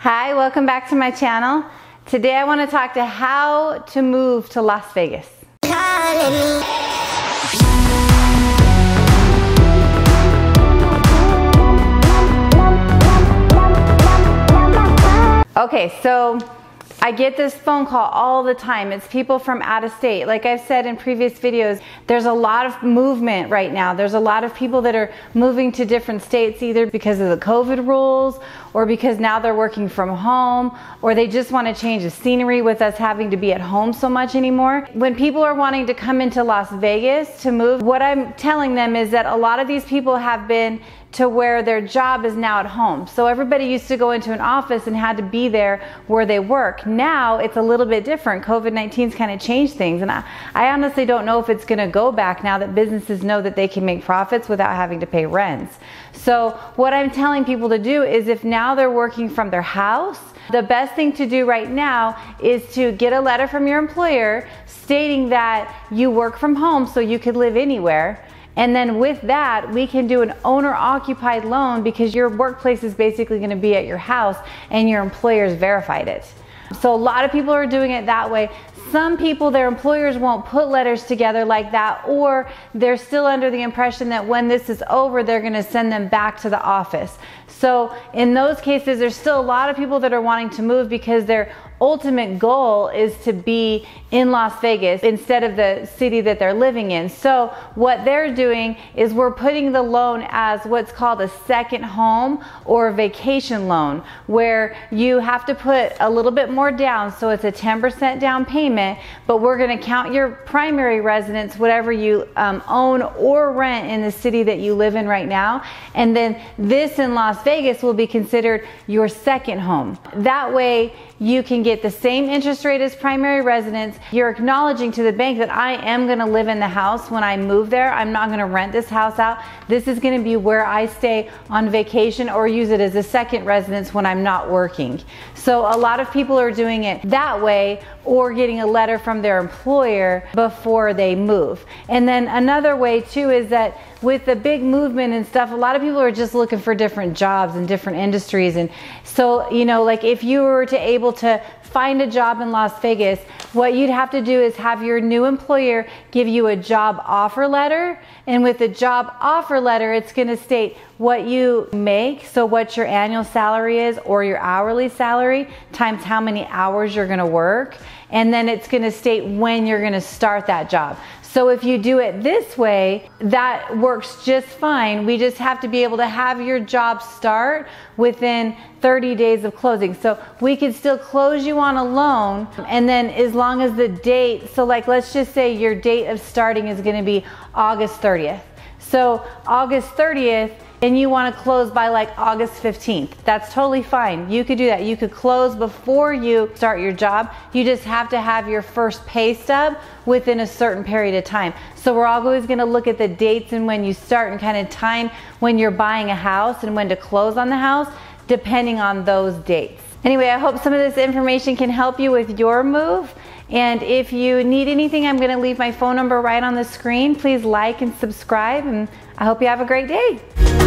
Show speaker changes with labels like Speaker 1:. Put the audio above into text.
Speaker 1: Hi, welcome back to my channel. Today I want to talk to how to move to Las Vegas. Okay, so I get this phone call all the time. It's people from out of state. Like I've said in previous videos, there's a lot of movement right now. There's a lot of people that are moving to different states either because of the COVID rules or because now they're working from home, or they just want to change the scenery with us having to be at home so much anymore. When people are wanting to come into Las Vegas to move, what I'm telling them is that a lot of these people have been to where their job is now at home. So everybody used to go into an office and had to be there where they work. Now it's a little bit different. COVID-19's kind of changed things, and I honestly don't know if it's gonna go back now that businesses know that they can make profits without having to pay rents. So what I'm telling people to do is, if now they're working from their house, the best thing to do right now is to get a letter from your employer stating that you work from home so you could live anywhere. And then with that, we can do an owner-occupied loan because your workplace is basically going to be at your house and your employer's verified it. So a lot of people are doing it that way. Some people, their employers won't put letters together like that, or they're still under the impression that when this is over, they're going to send them back to the office. So in those cases, there's still a lot of people that are wanting to move because their ultimate goal is to be in Las Vegas instead of the city that they're living in. So what they're doing is we're putting the loan as what's called a second home or a vacation loan, where you have to put a little bit more down. So it's a 10% down payment, but we're going to count your primary residence, whatever you own or rent in the city that you live in right now. And then this in Las Vegas will be considered your second home. That way you can get the same interest rate as primary residence. You're acknowledging to the bank that I am going to live in the house when I move there. I'm not going to rent this house out. This is going to be where I stay on vacation or use it as a second residence when I'm not working. So a lot of people are doing it that way, or getting a letter from their employer before they move. And then another way too is that with the big movement and stuff, a lot of people are just looking for different jobs in different industries. And so, you know, like if you were to able to find a job in Las Vegas, what you'd have to do is have your new employer give you a job offer letter. And with the job offer letter, it's going to state what you make, so what your annual salary is or your hourly salary times how many hours you're going to work. And then it's going to state when you're going to start that job. So if you do it this way, that works just fine. We just have to be able to have your job start within 30 days of closing. So we could still close you on a loan, and then as long as the date, so like let's just say your date of starting is going to be August 30th. So August 30th, and you want to close by like August 15th. That's totally fine. You could do that. You could close before you start your job. You just have to have your first pay stub within a certain period of time. So we're always going to look at the dates and when you start and kind of time when you're buying a house and when to close on the house, depending on those dates. Anyway, I hope some of this information can help you with your move. And if you need anything, I'm going to leave my phone number right on the screen. Please like and subscribe, and I hope you have a great day.